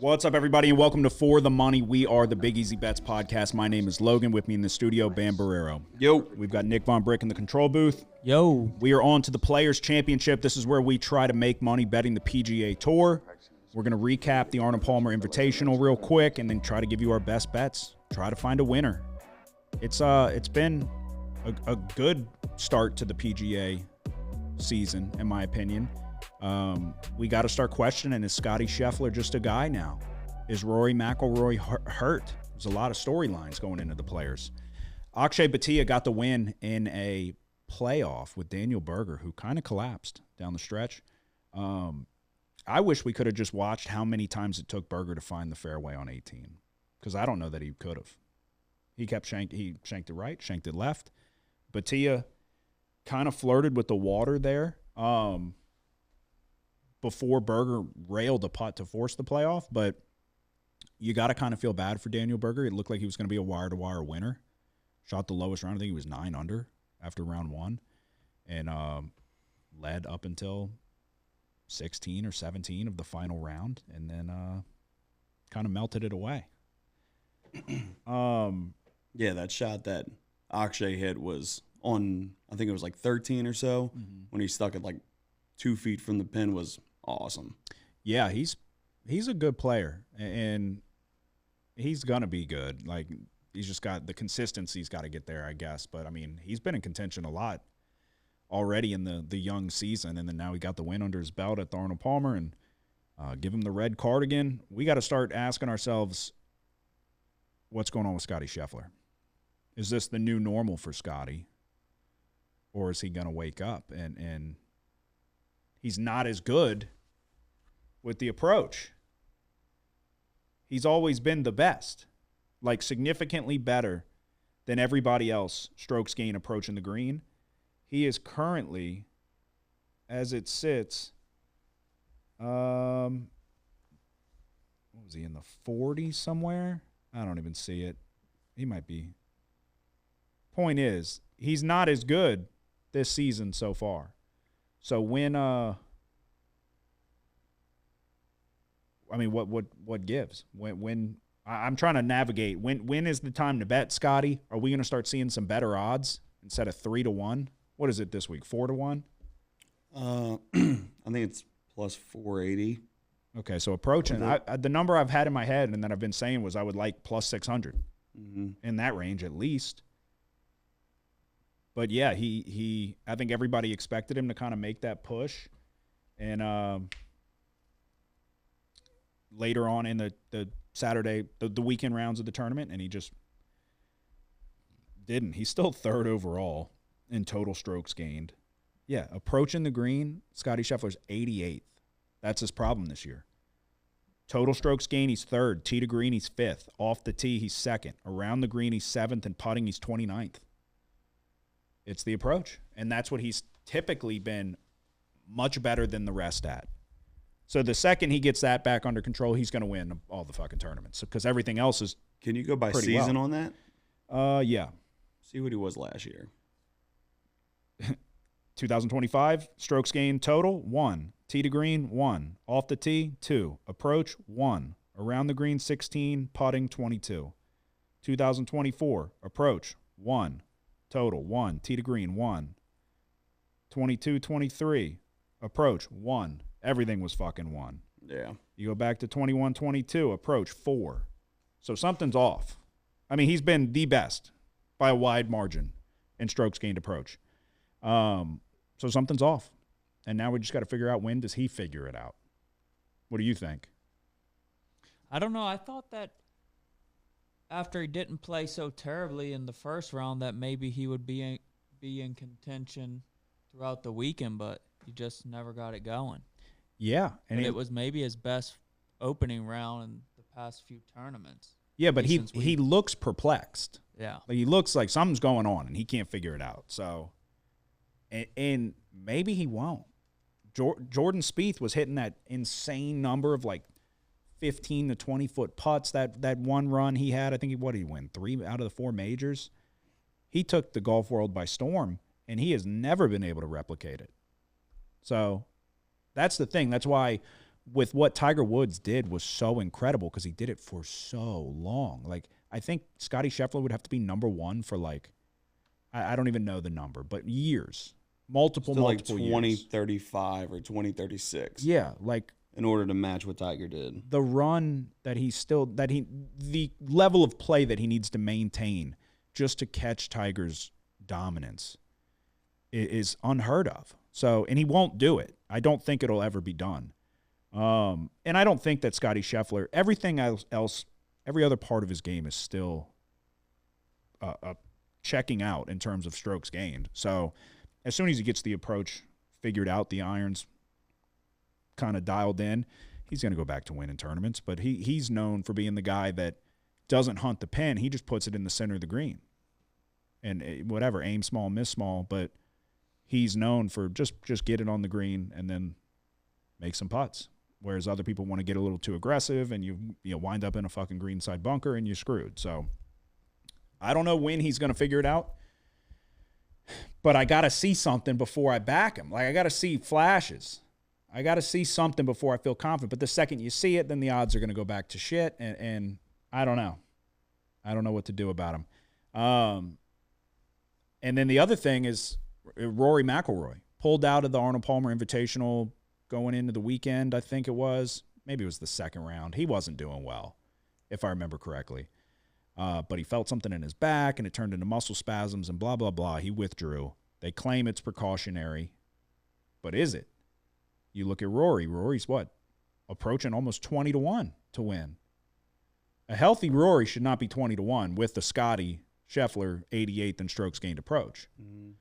What's up, everybody, and welcome to For the Money. We are the Big Easy Bets podcast. My name is Logan. With me in the studio, Bam Barrero. Yo. We've got Nick Von Brick in the control booth. Yo. We are on to the Players Championship. This is where we try to make money betting the PGA Tour. We're going to recap the Arnold Palmer Invitational real quick and then try to give you our best bets. Try to find a winner. It's been a good start to the PGA season, in my opinion. We got to start questioning, is Scotty Scheffler just a guy now? Is Rory McIlroy hurt? There's a lot of storylines going into the Players. Akshay Bhatia got the win in a playoff with Daniel Berger, who kind of collapsed down the stretch. I wish we could have just watched how many times it took Berger to find the fairway on 18, because I don't know that he could have. He shanked it right, shanked it left. Bhatia kind of flirted with the water there before Berger railed a putt to force the playoff, but you got to kind of feel bad for Daniel Berger. It looked like he was going to be a wire-to-wire winner. Shot the lowest round. I think he was 9 under after round 1, and led up until 16 or 17 of the final round, and then kind of melted it away. Yeah, that shot that Akshay hit was on, I think it was like 13 or so, when he stuck it like 2 feet from the pin. Was awesome. Yeah, he's a good player, and he's going to be good. Like, he's just got the consistency's got to get there, I guess. But, I mean, he's been in contention a lot already in the young season, and then now he got the win under his belt at the Arnold Palmer, and give him the red card again. We got to start asking ourselves, what's going on with Scotty Scheffler? Is this the new normal for Scotty, or is he going to wake up? And he's not as good with the approach. He's always been the best, like significantly better than everybody else, strokes gain approaching the green. He is currently, as it sits, what was he, in the 40s somewhere? I don't even see it. He might be. Point is, he's not as good this season so far. So when what gives? When I'm trying to navigate, when is the time to bet, Scotty? Are we going to start seeing some better odds instead of 3-1? What is it this week? 4-1? I think it's plus 480. Okay, so approaching. The number I've had in my head and that I've been saying was I would like plus 600 in that range at least. But yeah, I think everybody expected him to kind of make that push, and later on in the Saturday, the weekend rounds of the tournament, and he just didn't. He's still 3rd overall in total strokes gained. Yeah, approaching the green, Scotty Scheffler's 88th. That's his problem this year. Total strokes gained, he's 3rd. Tee to green, he's 5th. Off the tee, he's 2nd. Around the green, he's 7th. And putting, he's 29th. It's the approach. And that's what he's typically been much better than the rest at. So the second he gets that back under control, he's going to win all the fucking tournaments, because everything else is Can you go by season on that? Yeah. See what he was last year. 2025, strokes gained total, 1. Tee to green, 1. Off the tee, 2. Approach, 1. Around the green, 16. Putting, 22. 2024, approach, 1. Total, 1. Tee to green, 1. 22-23, approach, 1. Everything was fucking 1. Yeah. You go back to 21-22, approach, 4. So something's off. I mean, he's been the best by a wide margin in strokes gained approach. So something's off. And now we just got to figure out, when does he figure it out? What do you think? I don't know. I thought that after he didn't play so terribly in the first round, that maybe he would be in contention throughout the weekend, but he just never got it going. Yeah. And it was maybe his best opening round in the past few tournaments. Yeah, but he looks perplexed. Yeah. Like, he looks like something's going on, and he can't figure it out. So, and maybe he won't. Jordan Spieth was hitting that insane number of like 15 to 20 foot putts. That one run he had, I think what did he win? 3 out of the 4 majors. He took the golf world by storm, and he has never been able to replicate it. So that's the thing. That's why with what Tiger Woods did was so incredible because he did it for so long. Like, I think Scottie Scheffler would have to be number one for like, I don't even know the number, but years, multiple like years. 2035 or 2036. Yeah, like in order to match what Tiger did. The run that the level of play that he needs to maintain just to catch Tiger's dominance is unheard of. So, and he won't do it. I don't think it'll ever be done. And I don't think that Scottie Scheffler, everything else, every other part of his game is still checking out in terms of strokes gained. So as soon as he gets the approach figured out, the irons kind of dialed in, he's going to go back to winning tournaments. But he's known for being the guy that doesn't hunt the pin. He just puts it in the center of the green. And whatever, aim small, miss small, but he's known for just get it on the green and then make some putts. Whereas other people want to get a little too aggressive and you wind up in a fucking greenside bunker and you're screwed. So I don't know when he's going to figure it out, but I got to see something before I back him. Like, I got to see flashes. I got to see something before I feel confident. But the second you see it, then the odds are going to go back to shit, and I don't know. I don't know what to do about him. And then the other thing is Rory McIlroy pulled out of the Arnold Palmer Invitational going into the weekend, I think it was. Maybe it was the second round. He wasn't doing well, if I remember correctly. But he felt something in his back, and it turned into muscle spasms and blah, blah, blah. He withdrew. They claim it's precautionary. But is it? You look at Rory. Rory's what? Approaching almost 20-1 to win. A healthy Rory should not be 20-1 with the Scottie Scheffler 88th in strokes gained approach. Mm.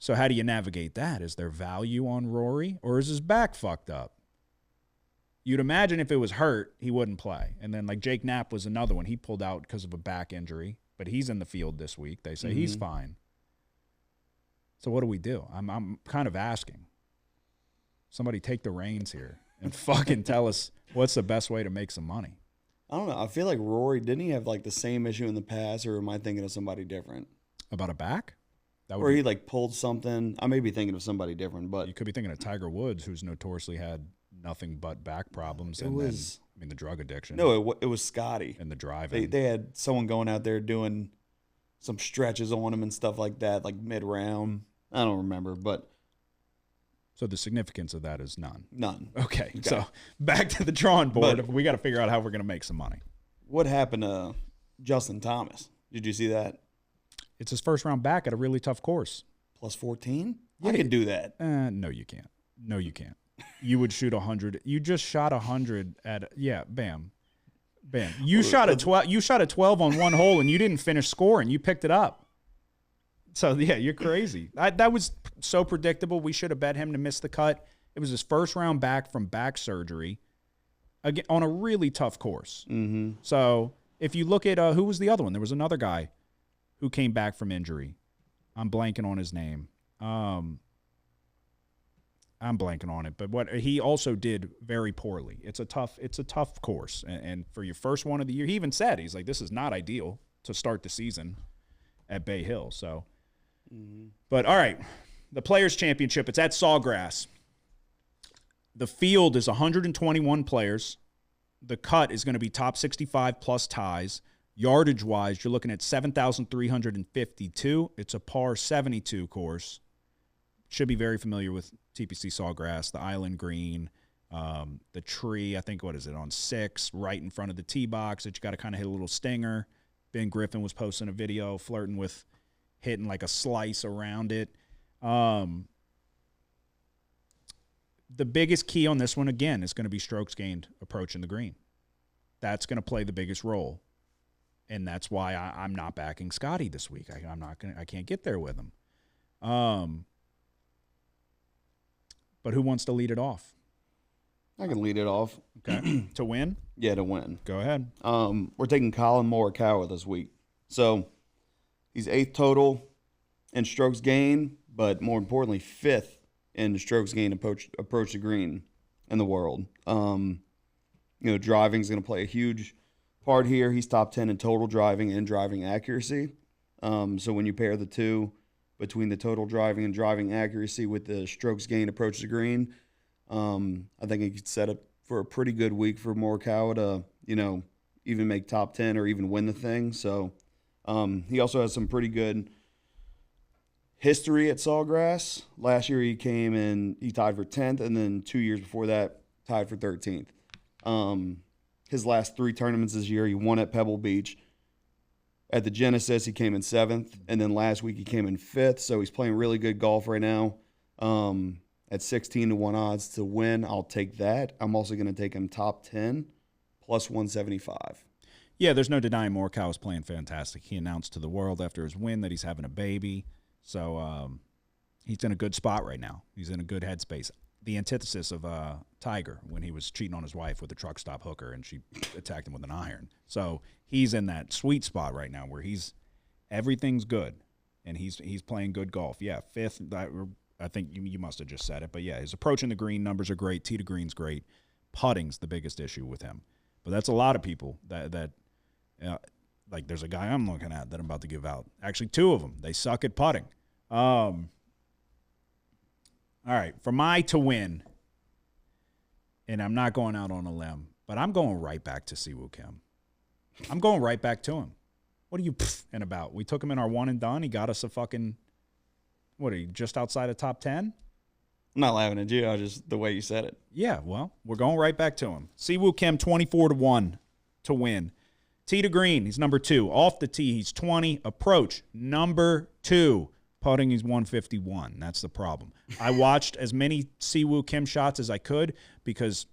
So how do you navigate that? Is there value on Rory, or is his back fucked up? You'd imagine if it was hurt, he wouldn't play. And then like Jake Knapp was another one. He pulled out because of a back injury, but he's in the field this week. They say he's fine. So what do we do? I'm kind of asking. Somebody take the reins here and fucking tell us what's the best way to make some money. I don't know. I feel like Rory, didn't he have like the same issue in the past, or am I thinking of somebody different? About a back? Or he like pulled something. I may be thinking of somebody different, but you could be thinking of Tiger Woods, who's notoriously had nothing but back problems. The drug addiction. No, it was Scottie. And the driving. They had someone going out there doing some stretches on him and stuff like that, like mid-round. I don't remember, but. So the significance of that is none. None. Okay. So back to the drawing board. But we got to figure out how we're going to make some money. What happened to Justin Thomas? Did you see that? It's his first round back at a really tough course. Plus 14? Yeah, I could do that. No, you can't. No, you can't. You would shoot 100. You just shot 100 at bam. Bam. You shot a 12. You shot a 12 on one hole and you didn't finish scoring. You picked it up. So yeah, you're crazy. That was so predictable. We should have bet him to miss the cut. It was his first round back from back surgery, again on a really tough course. Mm-hmm. So if you look at who was the other one, there was another guy who came back from injury. I'm blanking on his name. I'm blanking on it, but what he also did very poorly. It's a tough course, and for your first one of the year, he even said he's like, this is not ideal to start the season at Bay Hill. So, but all right, the Players Championship. It's at Sawgrass. The field is 121 players. The cut is going to be top 65 plus ties. Yardage-wise, you're looking at 7,352. It's a par 72 course. Should be very familiar with TPC Sawgrass, the island green, the tree, I think, what is it, on 6, right in front of the tee box that you got to kind of hit a little stinger. Ben Griffin was posting a video flirting with hitting like a slice around it. The biggest key on this one, again, is going to be strokes gained approaching the green. That's going to play the biggest role. And that's why I'm not backing Scottie this week. I can't get there with him. But who wants to lead it off? I can lead it off. Okay. To win? Yeah, to win. Go ahead. We're taking Colin Morikawa this week. So he's 8th total in strokes gained, but more importantly, 5th in strokes gained approach the green in the world. Driving is going to play a huge part here. He's top 10 in total driving and driving accuracy. So when you pair the two, between the total driving and driving accuracy with the strokes gained approach to green, I think he could set up for a pretty good week for Morikawa to, even make top 10 or even win the thing. So he also has some pretty good history at Sawgrass. Last year he tied for 10th, and then 2 years before that, tied for 13th. His last 3 tournaments this year, he won at Pebble Beach. At the Genesis, he came in 7th, and then last week he came in 5th, so he's playing really good golf right now. At 16-1 odds to win, I'll take that. I'm also going to take him top 10, plus 175. Yeah, there's no denying Morikawa's playing fantastic. He announced to the world after his win that he's having a baby. So he's in a good spot right now. He's in a good headspace. The antithesis of Tiger when he was cheating on his wife with a truck stop hooker and she attacked him with an iron. So he's in that sweet spot right now where everything's good and he's playing good golf. Yeah, 5th. I think you must have just said it, but yeah, his approach in the green numbers are great. Tee to green's great. Putting's the biggest issue with him. But that's a lot of people that like there's a guy I'm looking at that I'm about to give out. Actually, 2 of them. They suck at putting. All right, for my to win, and I'm not going out on a limb, but I'm going right back to Siwoo Kim. I'm going right back to him. What are you and about? We took him in our one and done. He got us a fucking, what are you, just outside of top 10? I'm not laughing at you. I just the way you said it. Yeah, well, we're going right back to him. Siwoo Kim, 24-1 to win. Tee to green, he's number 2. Off the tee, he's 20. Approach, number 2. Putting, he's 151. That's the problem. I watched as many Siwoo Kim shots as I could because,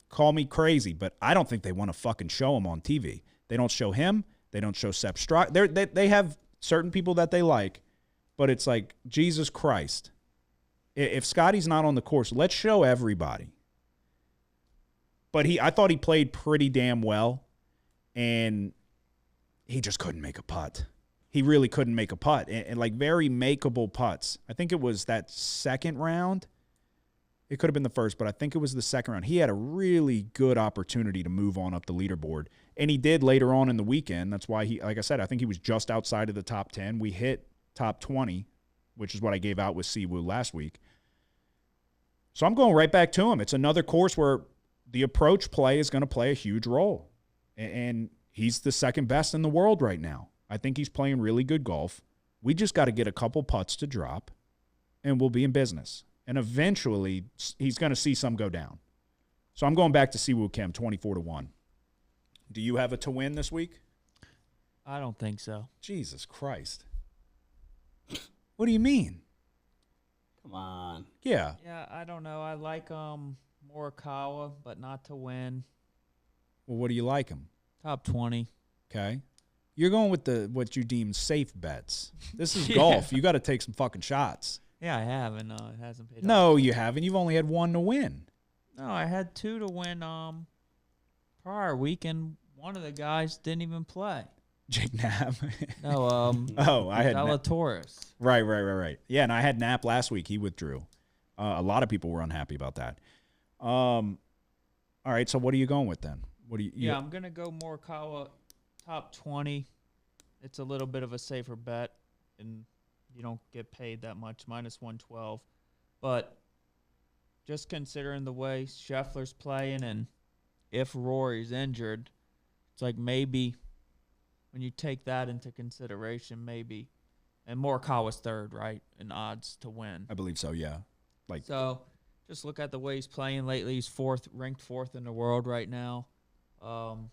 call me crazy, but I don't think they want to fucking show him on TV. They don't show him. They don't show Sepp Straka. They have certain people that they like, but it's like, Jesus Christ. If Scotty's not on the course, let's show everybody. But I thought he played pretty damn well, and he just couldn't make a putt. He really couldn't make a putt, and like very makeable putts. I think it was that second round. It could have been the first, but I think it was the second round. He had a really good opportunity to move on up the leaderboard, and he did later on in the weekend. That's why like I said, I think he was just outside of the top 10. We hit top 20, which is what I gave out with Siwoo last week. So I'm going right back to him. It's another course where the approach play is going to play a huge role, and he's the second best in the world right now. I think he's playing really good golf. We just got to get a couple putts to drop, and we'll be in business. And eventually, he's going to see some go down. So I'm going back to Siwoo Kim, 24-1. Do you have a to win this week? I don't think so. Jesus Christ. What do you mean? Come on. Yeah. Yeah, I don't know. I like Morikawa, but not to win. Well, what do you like him? Top 20. Okay. You're going with what you deem safe bets. This is golf. You got to take some fucking shots. Yeah, I have, and it hasn't paid off. No, you haven't. You've only had 1 to win. No, I had 2 to win prior week, and one of the guys didn't even play. Jake Knapp. No, I had Zalatoris. Right. Yeah, and I had Knapp last week. He withdrew. A lot of people were unhappy about that. All right, so what are you going with then? What do you? Yeah, I'm gonna go Morikawa, top 20. It's a little bit of a safer bet, and you don't get paid that much, minus 112. But just considering the way Scheffler's playing, and if Rory's injured, it's like maybe when you take that into consideration, maybe. And Morikawa's third, right, in odds to win. I believe so, yeah. So just look at the way he's playing lately. He's ranked fourth in the world right now. You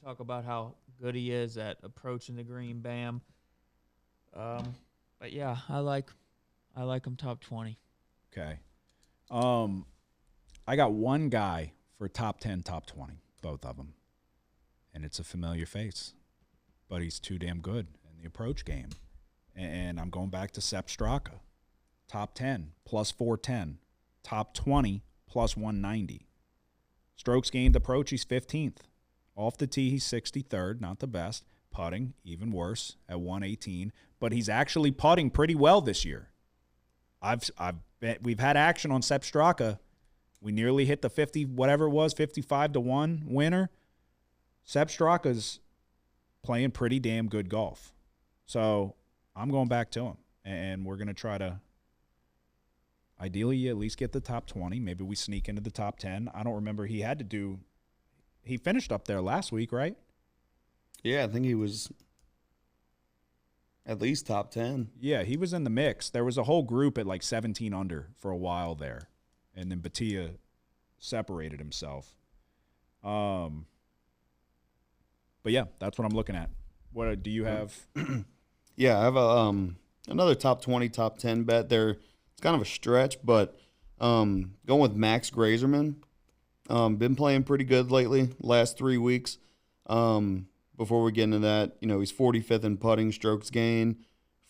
talk about how good he is at approaching the green, bam. But yeah, I like him top 20. Okay. I got one guy for top 10, top 20, both of them. And it's a familiar face. But he's too damn good in the approach game. And I'm going back to Sepp Straka. Top 10, plus 410. Top 20, plus 190. Strokes gained approach, he's 15th. Off the tee, he's 63rd, not the best. Putting, even worse, at 118. But he's actually putting pretty well this year. We've had action on Sepp Straka. We nearly hit the 50, whatever it was, 55-1 winner. Sepp Straka's playing pretty damn good golf. So I'm going back to him, and we're going to try to Ideally, you at least get the top 20. Maybe we sneak into the top 10. I don't remember. He finished up there last week, right? Yeah, I think he was at least top 10. Yeah, he was in the mix. There was a whole group at like 17 under for a while there. And then Batia separated himself. But yeah, that's what I'm looking at. What do you have? Yeah, I have another top 20, top 10 bet there. It's kind of a stretch, but going with Max Grazerman. Been playing pretty good lately, last 3 weeks. Before we get into that, he's 45th in putting strokes gained,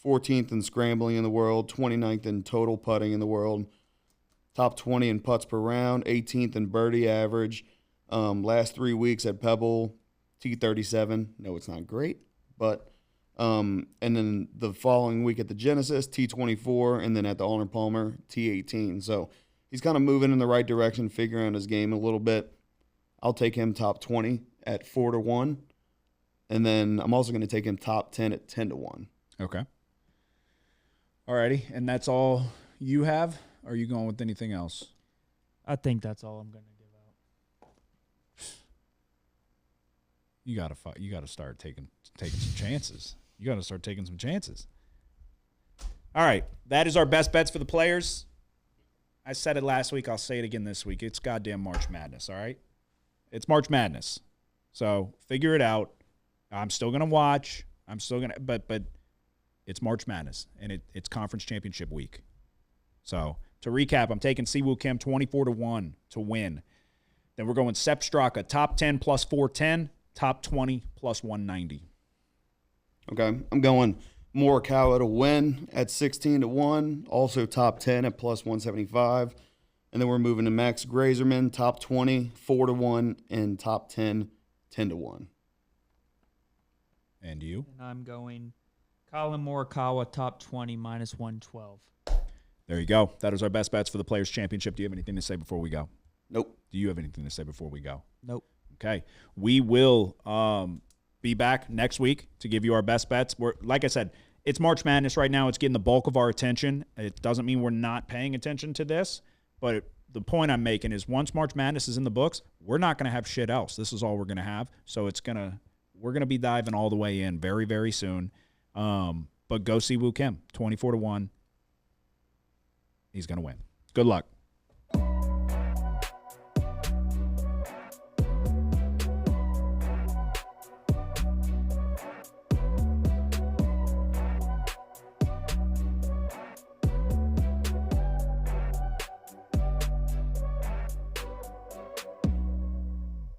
14th in scrambling in the world, 29th in total putting in the world, top 20 in putts per round, 18th in birdie average. Last 3 weeks at Pebble, T37. No, it's not great, but and then the following week at the Genesis, T24, and then at the Arnold Palmer, T18. So he's kind of moving in the right direction, figuring out his game a little bit. I'll take him top 20 at 4-1. And then I'm also going to take him top 10 at 10-1. Okay. Alrighty. And that's all you have? Or are you going with anything else? I think that's all I'm going to give out. You gotta start taking some chances. You got to start taking some chances. All right. That is our best bets for the players. I said it last week. I'll say it again this week. It's goddamn March Madness, all right? It's March Madness. So figure it out. I'm still going to watch. I'm still going to – but it's March Madness, and it's conference championship week. So to recap, I'm taking Siwoo Kim 24-1 to win. Then we're going Sepp Straka, top 10 plus 410, top 20 plus 190. Okay. I'm going Morikawa to win at 16-1, also top 10 at plus 175. And then we're moving to Max Grazerman, top 20, 4-1, and top 10, 10-1. And you? And I'm going Colin Morikawa, top 20, minus 112. There you go. That is our best bets for the Players' Championship. Do you have anything to say before we go? Nope. Do you have anything to say before we go? Nope. Okay. We will be back next week to give you our best bets. Like I said, it's March Madness right now. It's getting the bulk of our attention. It doesn't mean we're not paying attention to this, but the point I'm making is once March Madness is in the books, we're not going to have shit else. This is all we're going to have. So we're going to be diving all the way in very, very soon. But go see Woo Kim, 24-1. He's going to win. Good luck.